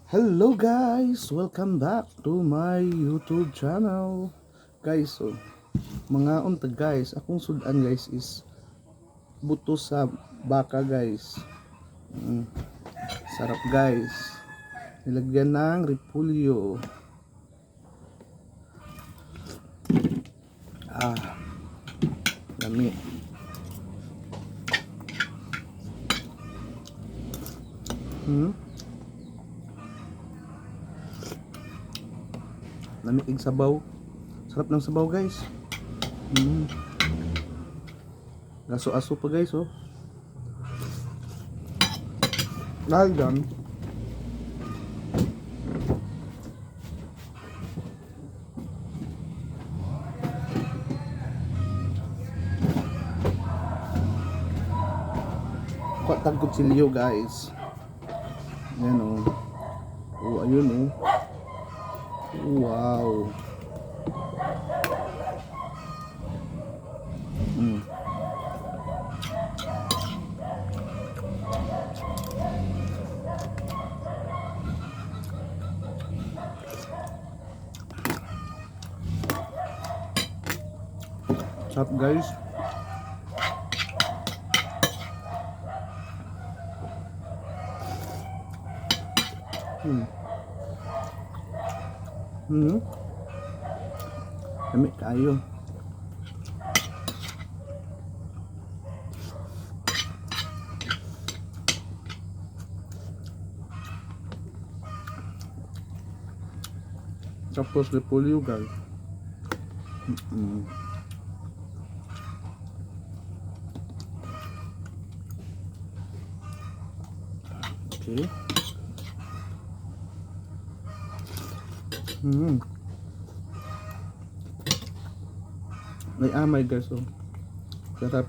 Hello guys! Welcome back to my YouTube channel. Guys, so mga unta guys, akong sudan guys is buto sa baka guys. Sarap guys. Nilagyan ng repolyo. Lami. Lamig sabaw. Sarap ng sabaw guys. Gaso-aso pa guys oh. Dahil dyan, kwatang kutsilyo guys. Ayan oh. Oh, ayun oh. Wow. Sarap guys. Lamig kayo. Tapos repolyo guys. Okay. May amay guys oh. Sarap.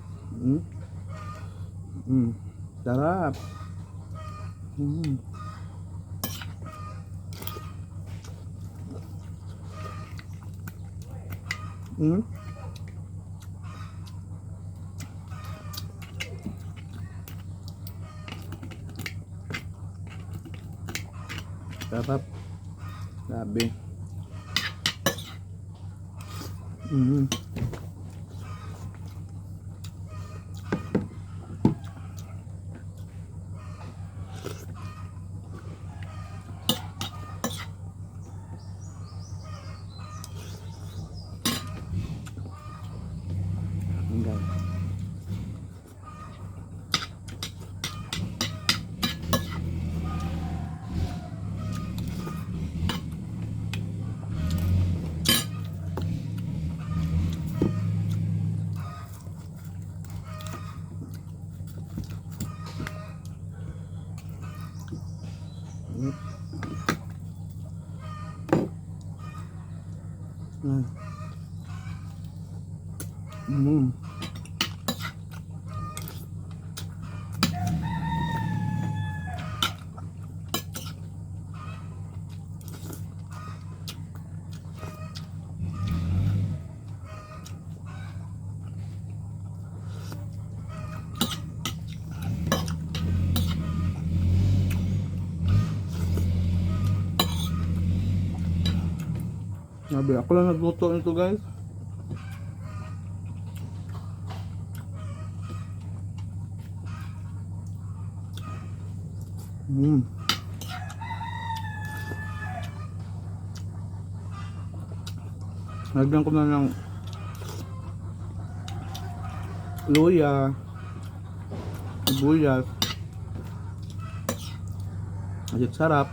Sarap. Sarap. Grabe. Sabi, ako lang nagluto nito guys. Lagyan ko na ng luya, sibuyas. Asit sarap.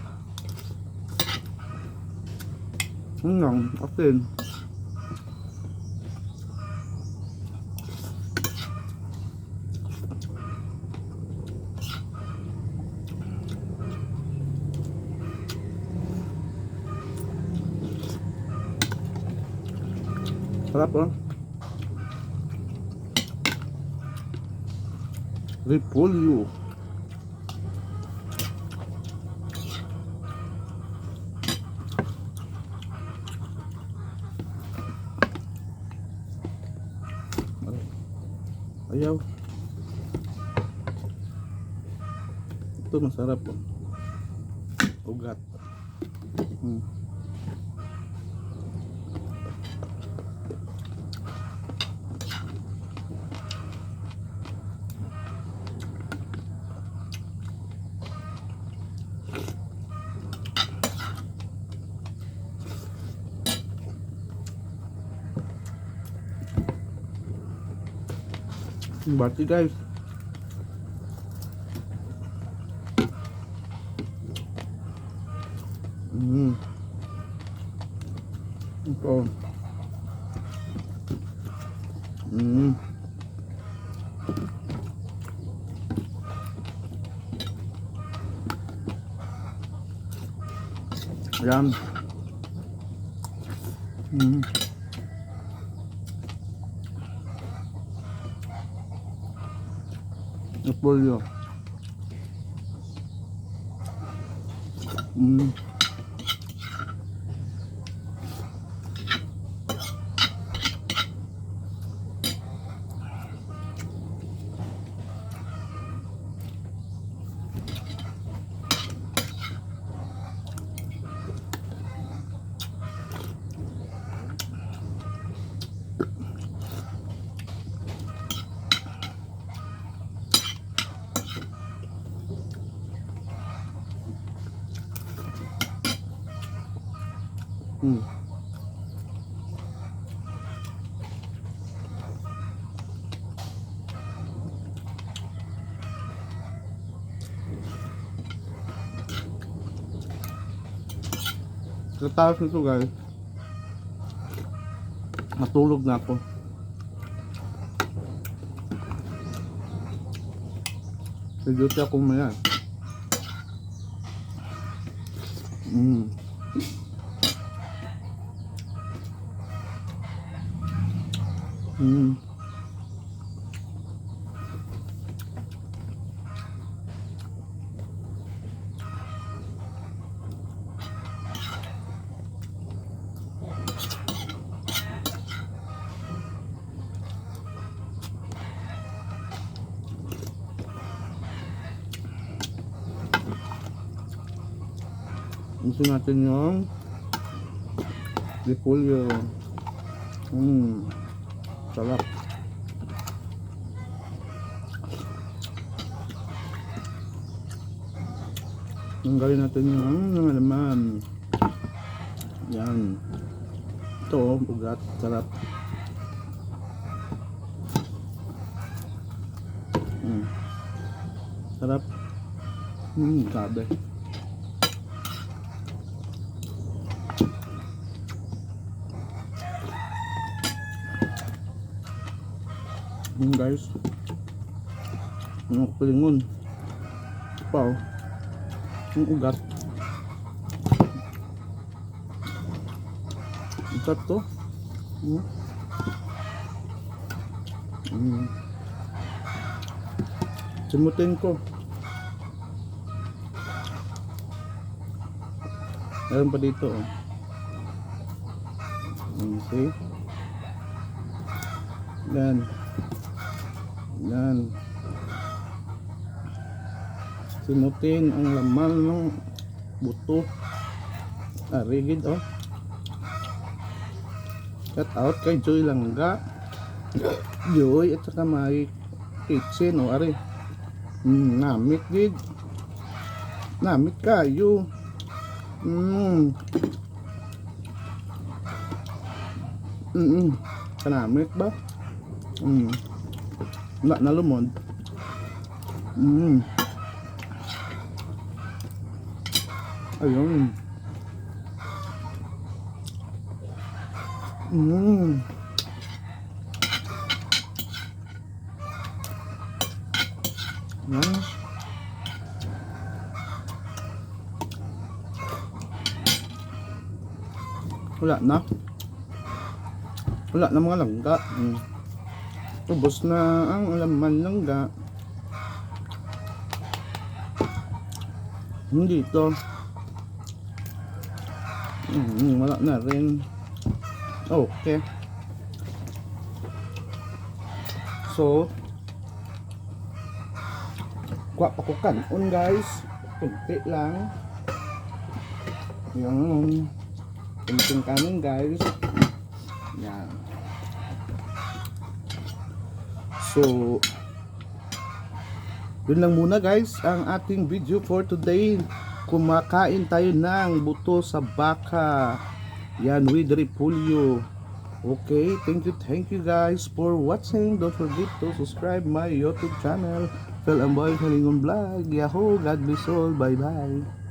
Asin. Sarap oh. Repolyo. Ayaw. Ito masarap oh. ugat. Mm. Bati guys. Ito. Ayan. Napolyo. Katapos nito guys, matulog na ako. Duty ako maya. Ito natin yung repolyo. Sarap. Tanggalin natin yung laman. Yan. Ito, ugat. Sarap. Sarap. Sabi. Guys, yung pilingon pa yung ugat ugat to simutin ko, meron pa dito see, yan. Simutin ang laman ng buto. Rigid Shout out kay Joy Langga. Joy at saka may kitchen ari. Namit gid. Namit kayo. Kanamit ba? Wala na lumod. Ayun. Yan. Wala na. Wala na mga langga. Ubos na ang laman langga. Dito. Wala na rin. Okay. So, kuha pa ko kanon guys. Kunti lang. Yan. Kunting kanin guys. Yan. So, yun lang muna guys ang ating video for today. Kumakain tayo ng buto sa baka. Yan, with repolyo. Okay, thank you guys for watching. Don't forget to subscribe my YouTube channel, Phil Amboy Kalingon Vlog. Yahoo, God bless all. Bye bye.